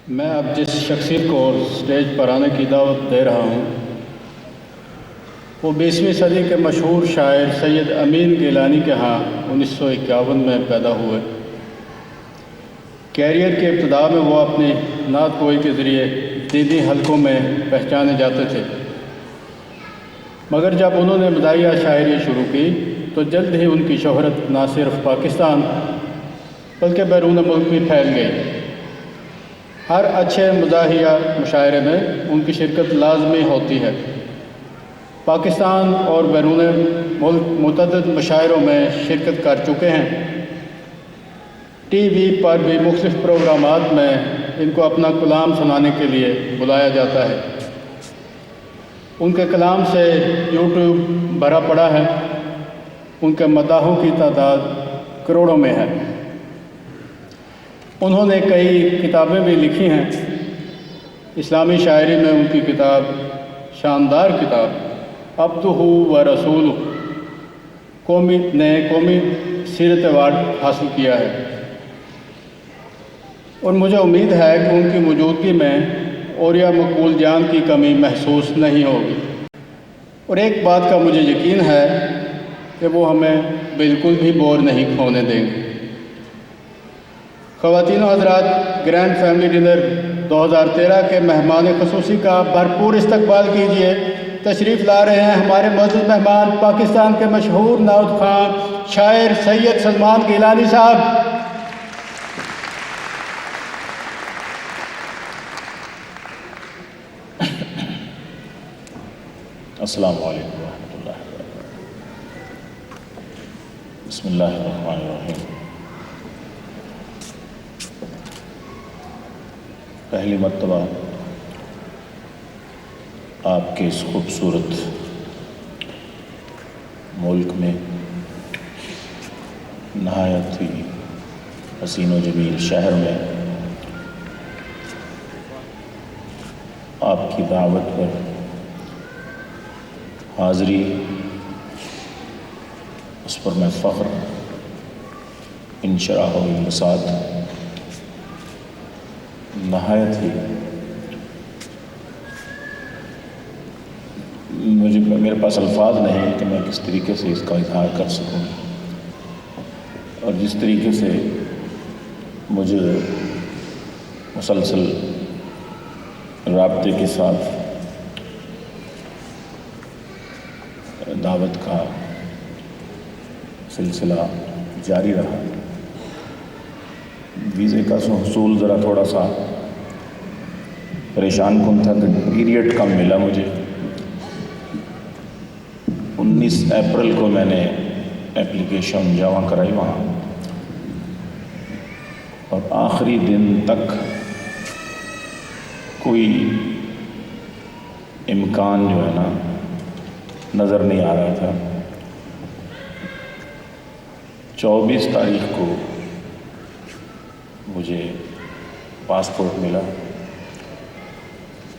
میں اب جس شخصیت کو اسٹیج پر آنے کی دعوت دے رہا ہوں وہ 20ویں صدی کے مشہور شاعر سید امین گیلانی کے ہاں 1951 میں پیدا ہوئے۔ کیریئر کے ابتدا میں وہ اپنی نعت گوئی کے ذریعے دینی حلقوں میں پہچانے جاتے تھے، مگر جب انہوں نے مداحیہ شاعری شروع کی تو جلد ہی ان کی شہرت نہ صرف پاکستان بلکہ بیرون ملک بھی پھیل گئی۔ ہر اچھے مداحیہ مشاعرے میں ان کی شرکت لازمی ہوتی ہے۔ پاکستان اور بیرون ملک متعدد مشاعروں میں شرکت کر چکے ہیں۔ ٹی وی پر بھی مختلف پروگرامات میں ان کو اپنا کلام سنانے کے لیے بلایا جاتا ہے۔ ان کے کلام سے یوٹیوب بھرا پڑا ہے۔ ان کے مداحوں کی تعداد کروڑوں میں ہے۔ انہوں نے کئی کتابیں بھی لکھی ہیں۔ اسلامی شاعری میں ان کی کتاب شاندار کتاب عبدہ و رسولہ قومی سیرت ایوارڈ حاصل کیا ہے، اور مجھے امید ہے کہ ان کی موجودگی میں اوریا مقبول جان کی کمی محسوس نہیں ہوگی، اور ایک بات کا مجھے یقین ہے کہ وہ ہمیں بالکل بھی بور نہیں ہونے دیں گے۔ خواتین و حضرات، گرینڈ فیملی ڈنر 2013 کے مہمان خصوصی کا بھرپور استقبال کیجیے۔ تشریف لا رہے ہیں ہمارے معزز مہمان پاکستان کے مشہور نعت خواں شاعر سید سلمان گیلانی صاحب۔ السلام علیکم ورحمۃ اللہ وبرکاتہ۔ بسم اللہ الرحمن الرحیم۔ پہلی مرتبہ آپ کے اس خوبصورت ملک میں نہایت ہی حسین و جمیل شہر میں آپ کی دعوت پر حاضری، اس پر میں فخر انشراح و انبساط نہایت ہی میرے پاس الفاظ نہیں کہ میں کس طریقے سے اس کا اظہار کر سکوں، اور جس طریقے سے مجھے مسلسل رابطے کے ساتھ دعوت کا سلسلہ جاری رہا۔ ویزے کا حصول ذرا تھوڑا سا پریشان کن تھا کہ پیریڈ کم ملا مجھے۔ 19 اپریل کو میں نے اپلیکیشن جمع کرائی وہاں، اور آخری دن تک کوئی امکان جو ہے نا نظر نہیں آ رہا تھا۔ 24 تاریخ کو مجھے پاسپورٹ ملا۔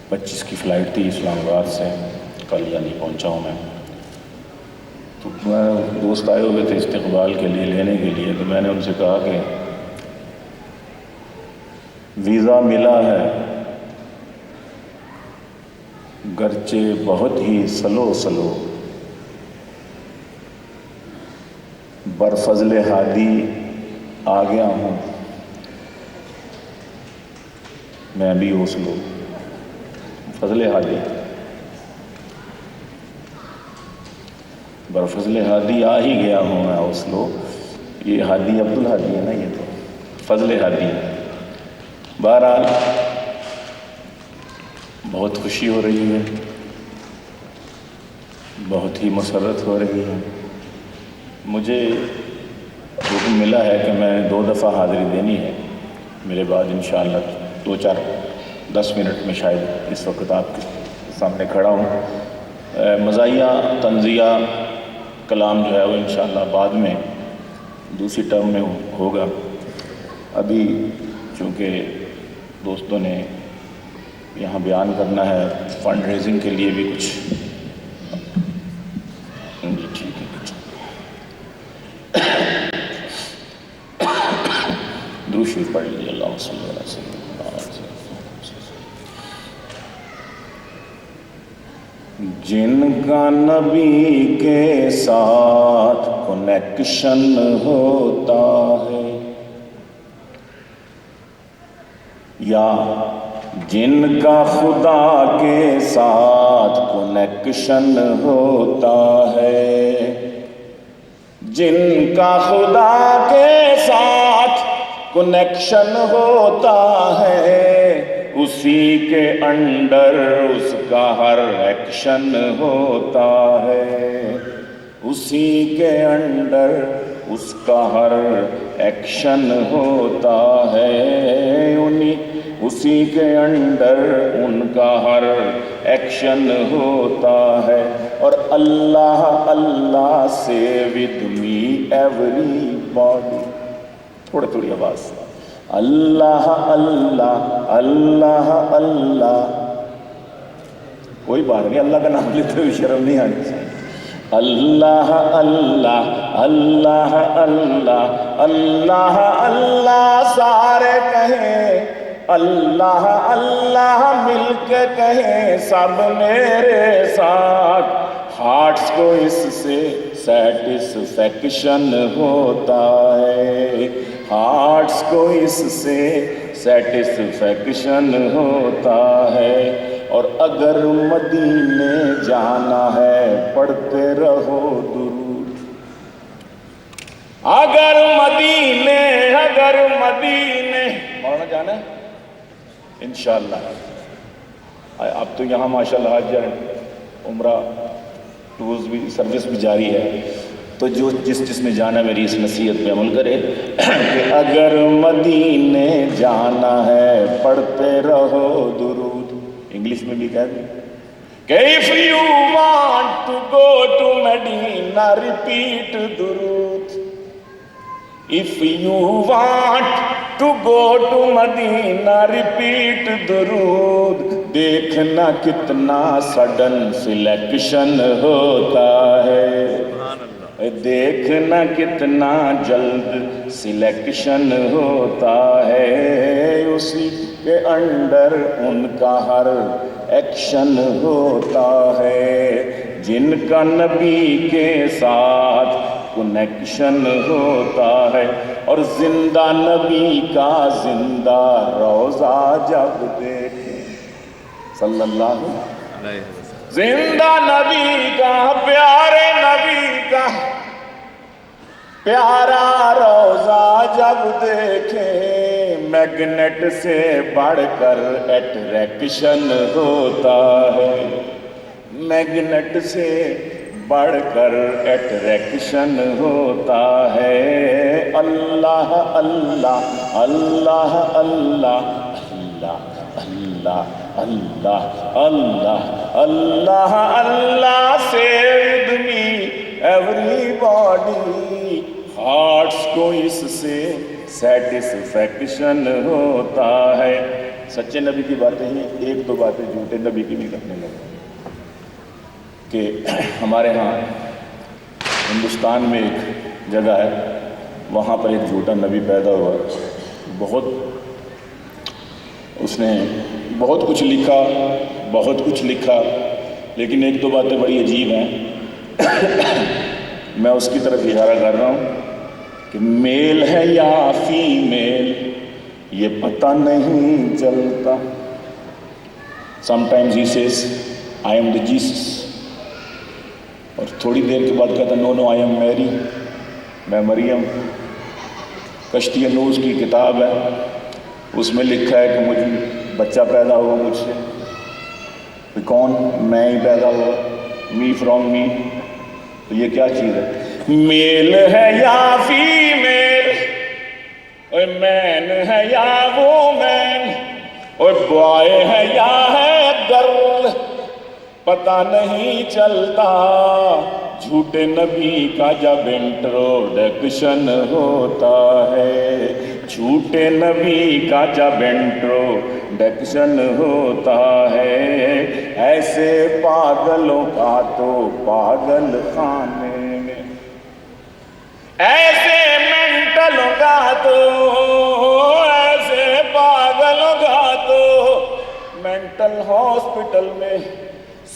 25 کی فلائٹ تھی اسلام آباد سے، کل یعنی پہنچا ہوں میں۔ تو دوست آئے ہوئے تھے استقبال کے لیے، لینے کے لیے، تو میں نے ان سے کہا کہ ویزا ملا ہے، گرچہ بہت ہی سلو سلو، برفضل ہادی آ گیا ہوں میں بھی اوسلو۔ فضل ہادی، برفضل ہادی آ ہی گیا ہوں میں اوسلو۔ یہ ہادی عبدالہادی ہے نا، یہ تو فضل ہادی ہے۔ بہرحال بہت خوشی ہو رہی ہے، بہت ہی مسرت ہو رہی ہے۔ مجھے حکم ملا ہے کہ میں 2 دفعہ حاضری دینی ہے۔ میرے بعد انشاءاللہ 2-4-10 منٹ میں شاید اس وقت آپ کے سامنے کھڑا ہوں۔ مزاحیہ طنزیہ کلام جو ہے وہ انشاءاللہ بعد میں دوسری ٹرم میں ہوگا۔ ابھی چونکہ دوستوں نے یہاں بیان کرنا ہے، فنڈ ریزنگ کے لیے بھی کچھ، جی ٹھیک ہے، درود شریف پڑھ لیجیے۔ اللہ صلی اللہ علیہ وسلم۔ جن کا نبی کے ساتھ کنیکشن ہوتا ہے، یا جن کا خدا کے ساتھ کنیکشن ہوتا ہے، جن کا خدا کے ساتھ کنیکشن ہوتا ہے، اسی کے انڈر اس کا ہر ایکشن ہوتا ہے، اسی کے انڈر اس کا ہر ایکشن ہوتا ہے، اسی کے انڈر ان کا ہر ایکشن ہوتا ہے۔ اور اللہ اللہ سے ود می ایوری باڈی، تھوڑی آواز، اللہ اللہ اللہ اللہ، کوئی بات نہیں، اللہ کا نام لیتے ہوئے شرم نہیں آنی چاہیے۔ اللہ اللہ اللہ اللہ اللہ اللہ، سارے کہیں اللہ اللہ، مل کے کہیں سب میرے ساتھ، ہارٹس کو اس سے سیٹسفیکشن ہوتا ہے، ہارٹس کو اس سے سیٹسفیکشن ہوتا ہے۔ اور اگر مدینے جانا ہے پڑھتے رہو درود، اگر مدینے مولانا جانا ہے انشاءاللہ۔ اب تو یہاں ماشاءاللہ حج عمرہ ٹورز بھی، سروس بھی جاری ہے، تو جو جس نے جانا میری اس نصیحت پہ عمل کرے کہ اگر مدینے جانا ہے پڑھتے رہو درود۔ انگلش میں بھی کہہ دیں کہ if you want to go to Medina repeat درود، if you want to go to Medina repeat درود، دیکھنا کتنا سڈن سلیکشن ہوتا ہے، دیکھنا کتنا جلد سلیکشن ہوتا ہے، اسی کے انڈر ان کا ہر ایکشن ہوتا ہے، جن کا نبی کے ساتھ کنیکشن ہوتا ہے۔ اور زندہ نبی کا زندہ روضہ جب دیکھیں، صلی اللہ علیہ وسلم، زندہ نبی کا، پیارے نبی کا پیارا روضہ جب دیکھیں، میگنیٹ سے بڑھ کر اٹریکشن ہوتا ہے، میگنیٹ سے بڑھ کر اٹریکشن ہوتا ہے۔ اللہ اللہ اللہ اللہ اللہ اللہ اللہ اللہ اللہ، save with me everybody, hearts کو اس سے سیٹسفیکشن ہوتا ہے۔ سچے نبی کی باتیں ہیں، ایک دو باتیں جھوٹے نبی کی نہیں کرنے لگے کہ ہمارے ہاں ہندوستان میں ایک جگہ ہے، وہاں پر ایک جھوٹا نبی پیدا ہوا، اس نے بہت کچھ لکھا، لیکن ایک دو باتیں بڑی عجیب ہیں، میں اس کی طرف اشارہ کر رہا ہوں کہ میل ہے یا فیمیل یہ پتہ نہیں چلتا۔ sometimes he says I am the Jesus، اور تھوڑی دیر کے بعد کہتا no I am Mary، میں مریم۔ کشتی نوح کی کتاب ہے، اس میں لکھا ہے کہ مجھے بچہ پیدا ہوا مجھ سے، کون؟ میں ہی پیدا ہوا، می فرام می۔ تو یہ کیا چیز ہے؟ میل ہے یا فیمیل، اور مین ہے یا وومین، اور بوائے ہے یا ہے گرل، پتہ نہیں چلتا۔ جھوٹے نبی کا جب انٹروڈکشن ہوتا ہے، جھوٹے نبی کا جب انٹروڈکشن ہوتا ہے، ایسے پاگلوں کا تو پاگل خانے میں، ایسے مینٹلوں کا تو، ایسے پاگلوں کا تو مینٹل ہاسپٹل میں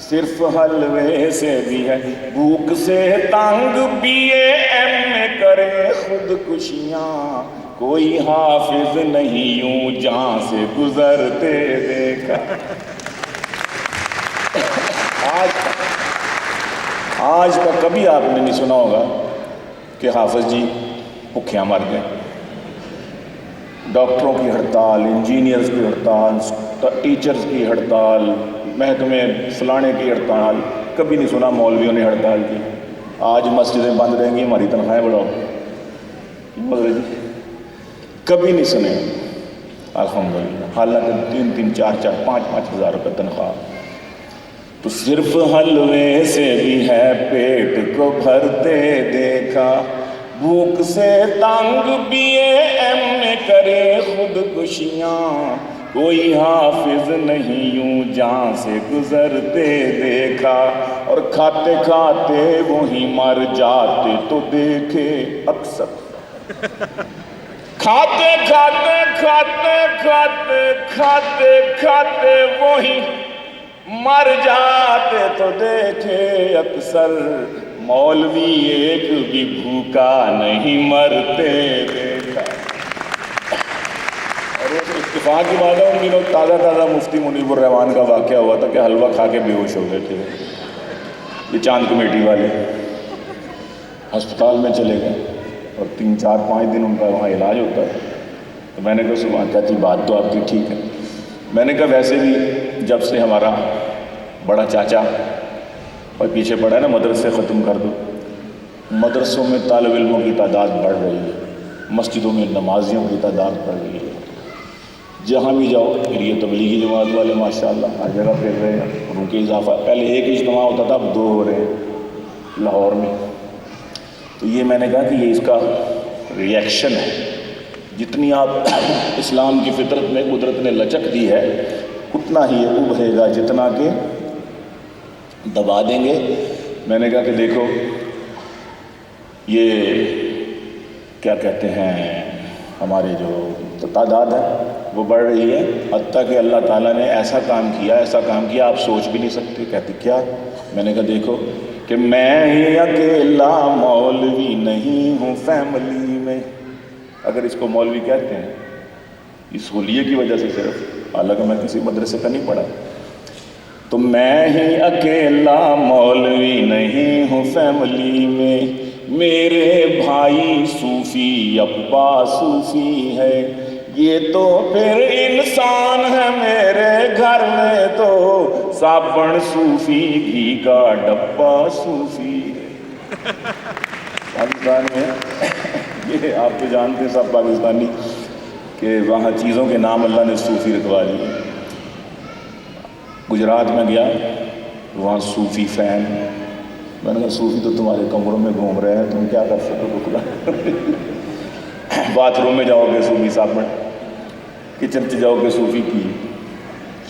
صرف حلوے سے بھی ہے بھوک سے تنگ، BA میں کرے خودکشیاں، کوئی حافظ نہیں یوں جہاں سے گزرتے دیکھا۔ آج تک کبھی آپ نے نہیں سنا ہوگا کہ حافظ جی بھوکیاں مر گئے۔ ڈاکٹروں کی ہڑتال، انجینئرز کی ہڑتال، ٹیچرز کی ہڑتال، محکمے فلانے کی ہڑتال، کبھی نہیں سنا مولویوں نے ہڑتال کی۔ آج مسجدیں بند رہیں گی، ہماری تنخواہیں بڑھاؤ، کبھی نہیں سنے الحمدللہ، حالانکہ 3-3 4-4 5-5 ہزار روپے تنخواہ۔ تو صرف حلوے سے بھی ہے پیٹ کو بھرتے دیکھا، بھوک سے تنگ BA میں کرے خودکشیاں، کوئی حافظ نہیں یوں جہاں سے گزرتے دیکھا، اور کھاتے کھاتے وہی مر جاتے تو دیکھے اکثر، کھاتے کھاتے کھاتے کھاتے کھاتے کھاتے وہی مر جاتے تو دیکھے اکثر، مولوی ایک بھی بھوکا نہیں مرتے دیکھا۔ اور اس اتفاق کی بات ہے، ان دنوں تازہ مفتی منیب الرحمان کا واقعہ ہوا تھا کہ حلوہ کھا کے بے ہوش ہو گئے تھے۔ یہ چاند کمیٹی والے ہسپتال میں چلے گئے اور 3-4-5 دن ان کا وہاں علاج ہوتا ہے۔ تو میں نے کہا سبحان، کہتی بات تو آپ کی ٹھیک ہے۔ میں نے کہا ویسے بھی جب سے ہمارا بڑا چاچا اور پیچھے پڑا ہے نا مدرسے ختم کر دو، مدرسوں میں طالب علموں کی تعداد بڑھ رہی ہے، مسجدوں میں نمازیوں کی تعداد بڑھ رہی ہے، جہاں بھی جاؤ پھر یہ تبلیغی جماعت والے ماشاءاللہ ہر جگہ پھر رہے ہیں، اور ان کے اضافہ، پہلے ایک اجتماع ہوتا تھا اب 2 ہو رہے ہیں لاہور میں۔ تو یہ میں نے کہا کہ یہ اس کا ریئیکشن ہے، جتنی آپ اسلام کی فطرت میں قدرت نے لچک دی ہے اتنا ہی یہ ابھرے گا، جتنا کہ دبا دیں گے۔ میں نے کہا کہ دیکھو یہ کیا کہتے ہیں، ہمارے جو تعداد ہے وہ بڑھ رہی ہے، حتیٰ کہ اللہ تعالیٰ نے ایسا کام کیا آپ سوچ بھی نہیں سکتے۔ کہتے کیا؟ میں نے کہا دیکھو کہ میں ہی اکیلا مولوی نہیں ہوں فیملی میں، اگر اس کو مولوی کہتے ہیں اس ہولیے کی وجہ سے صرف، حالانکہ میں کسی مدرسے کا نہیں پڑھا، تو میں ہی اکیلا مولوی نہیں ہوں فیملی میں، میرے بھائی صوفی ابا صوفی ہے، یہ تو پھر انسان ہے، میرے گھر میں تو صابن صوفی گھی کا ڈبہ صوفی ہے۔ پاکستان میں یہ آپ تو جانتے ہیں سب پاکستانی کہ وہاں چیزوں کے نام اللہ نے صوفی رکھوا دیے۔ گجرات میں گیا، وہاں صوفی فین، میں نے کہا صوفی تو تمہارے کمروں میں گھوم رہے ہیں، تم کیا کر سکو گے خدا؟ باتھ روم میں جاؤ گے صوفی صابن، کچن سے جاؤ گے صوفی کی،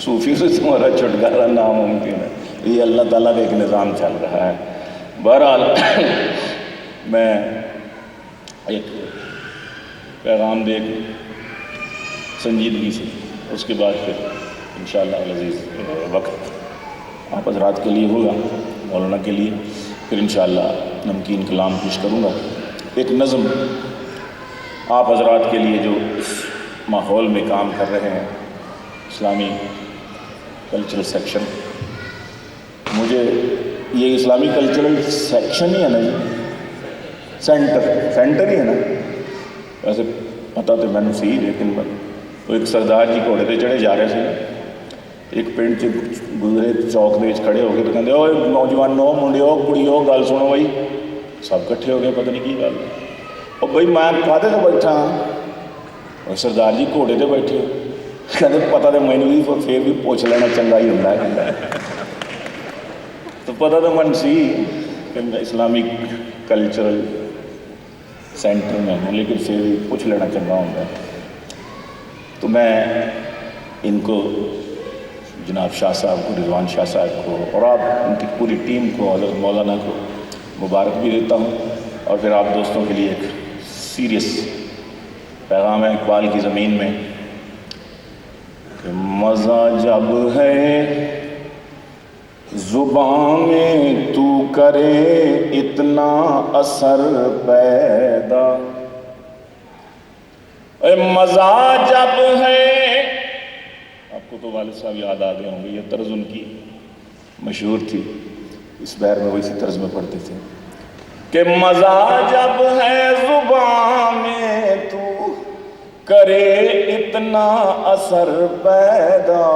صوفی سے تمہارا چھٹکارا ناممکن ہے۔ یہ اللہ تعالیٰ کا ایک نظام چل رہا ہے۔ بہرحال میں ایک پیغام دے سنجیدگی سے، اس کے بعد پھر انشاءاللہ العزیز وقت آپ حضرات کے لیے ہوگا، مولانا کے لیے، پھر انشاءاللہ نمکین کلام پیش کروں گا۔ ایک نظم آپ حضرات کے لیے جو اس ماحول میں کام کر رہے ہیں، اسلامی کلچرل سیکشن، مجھے یہ اسلامی کلچرل سیکشن ہی ہے نا جی، سینٹر ہی ہے نا، ویسے پتہ تو میں نے صحیح، لیکن وہ ایک سردار جی گھوڑے پہ چڑھے جا رہے تھے، ایک پنڈ سے گزرے چوک دے کھڑے ہو گئے تو کہتے اوے نوجوانوں منڈیو کڑیو گل سنو بھائی، سب کٹھے ہو گئے، پتہ نہیں کی گل، اور بھائی میں کہتے تو بیٹھا ہاں، اور سردار جی گھوڑے پہ بیٹھے، کہتے پتہ تو مینوں بھی پھر بھی پوچھ لینا چنگا ہی ہوتا ہے، تو پتہ تو من سی کہ اسلامی کلچرل سینٹر میں ہوں، لیکن پھر بھی پوچھ لینا چنگا ہوتا ہے۔ تو میں ان کو، جناب شاہ صاحب کو، رضوان شاہ صاحب کو، اور آپ ان کی پوری ٹیم کو، حضرت مولانا کو مبارک بھی دیتا ہوں، اور پھر آپ دوستوں کے لیے ایک سیریس پیغام ہے اقبال کی زمین میں کہ مزہ جب ہے زبان میں تو کرے اتنا اثر پیدا، اے مزہ جب ہے، آپ کو تو والد صاحب یاد آ گئے ہوں گے، یہ طرز ان کی مشہور تھی، اس بہر میں وہ اسی طرز میں پڑھتے تھے کہ مزہ جب ہے زبان میں تو کرے اتنا اثر پیدا،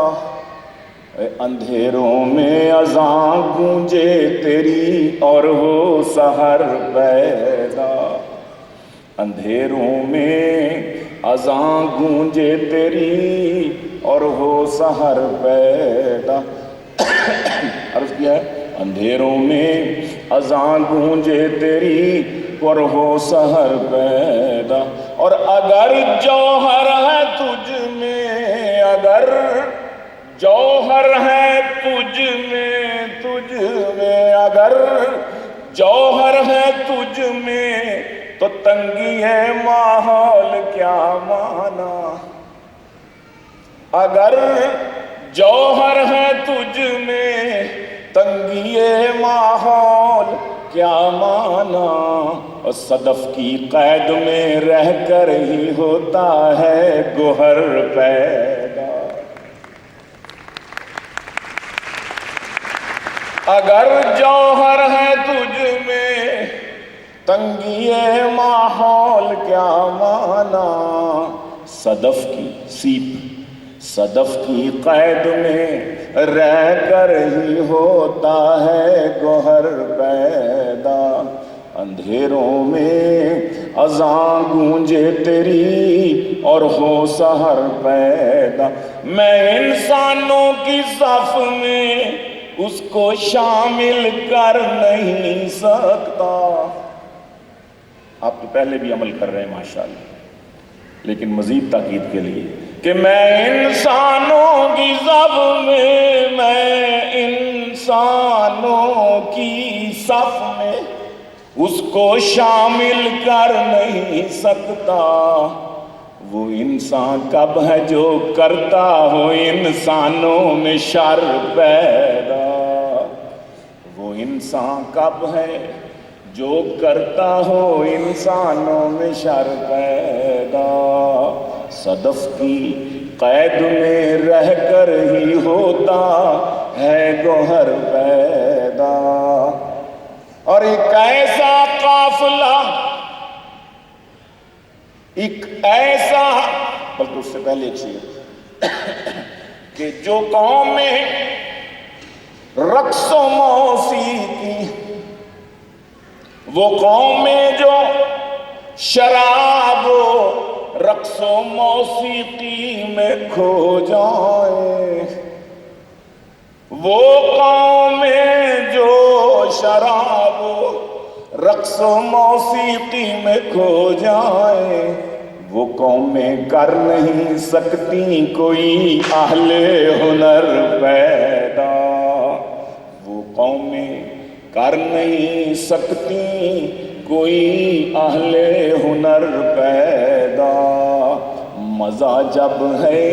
اے اندھیروں میں اذاں گونجے تیری اور ہو سحر پیدا، اندھیروں میں اذاں گونجے تیری اور ہو سحر پیدا، عرض کیا ہے اندھیروں میں اذاں گونجے تیری اور ہو سحر پیدا، اور اگر جوہر ہے تجھ میں، اگر جوہر ہے تجھ میں اگر جوہر ہے تجھ میں تو تنگی ہے ماحول کیا مانا، اگر جوہر ہے تجھ میں تنگی ہے ماحول کیا مانا، اور صدف کی قید میں رہ کر ہی ہوتا ہے گوہر پیدا، اگر جوہر ہے تجھ میں تنگی ماحول کیا مانا، صدف کی سیپ صدف کی قید میں رہ کر ہی ہوتا ہے گوہر پیدا، اندھیروں میں اذاں گونجے تیری اور ہو سحر پیدا، میں انسانوں کی صف میں اس کو شامل کر نہیں سکتا، آپ تو پہلے بھی عمل کر رہے ہیں ماشاءاللہ، لیکن مزید تاکید کے لیے کہ میں انسانوں کی صف میں انسانوں کی صف میں اس کو شامل کر نہیں سکتا، وہ انسان کب ہے جو کرتا ہو انسانوں میں شر پیدا، وہ انسان کب ہے جو کرتا ہو انسانوں میں شر پیدا، صدف کی قید میں رہ کر ہی ہوتا ہے گوہر پیدا، اور ایک ایسا قافلہ، ایک ایسا، بلکہ اس سے پہلے ایک شعر کہ جو قوم میں رقص و موسیقی، وہ قوم میں جو شراب و رقص و موسیقی میں کھو جائے، وہ قوم میں جو شراب و رقص و موسیقی میں کھو جائے، وہ قومیں کر نہیں سکتی کوئی اہل ہنر پیدا، وہ قومیں کر نہیں سکتی کوئی اہل ہنر پیدا، مزہ جب ہے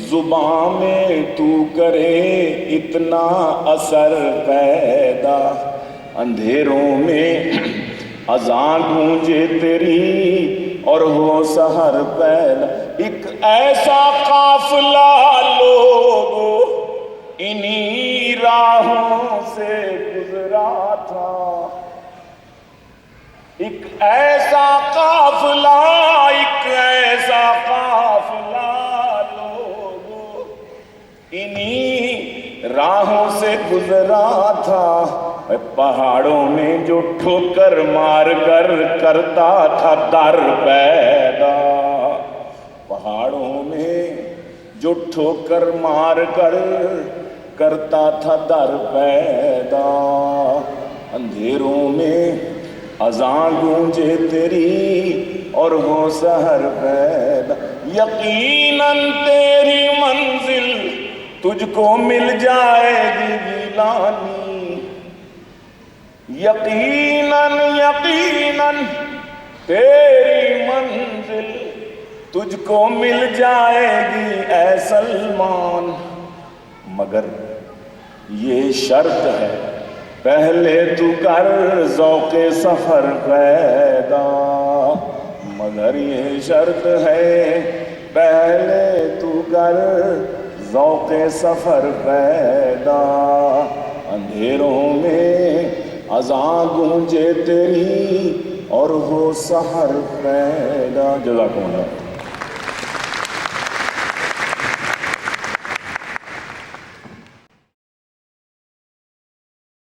زبان میں تو کرے اتنا اثر پیدا، اندھیروں میں اذاں گونجے تیری اور ہو سحر پیدا، ایک ایسا قافلہ لوگو انہی راہوں سے گزرا تھا، ایک ایسا قافلہ، ایک ایسا قافلہ لوگو انہی راہوں سے گزرا تھا، پہاڑوں میں جو ٹھوکر مار کر کرتا تھا در پیدا، پہاڑوں میں جو ٹھوکر مار کر کرتا تھا در پیدا، اندھیروں میں اذاں گونجے تیری اور ہو سحر پیدا، یقیناً تیری منزل تجھ کو مل جائے گی گیلانی، یقیناً یقیناً تیری منزل تجھ کو مل جائے گی اے سلمان، یہ شرط ہے پہلے تو کر ذوق سفر پیدا، مگر یہ شرط ہے پہلے تو کر ذوق سفر پیدا، اندھیروں میں اذاں گونجے تیری اور ہو سحر پیدا۔ جزاکم اللہ۔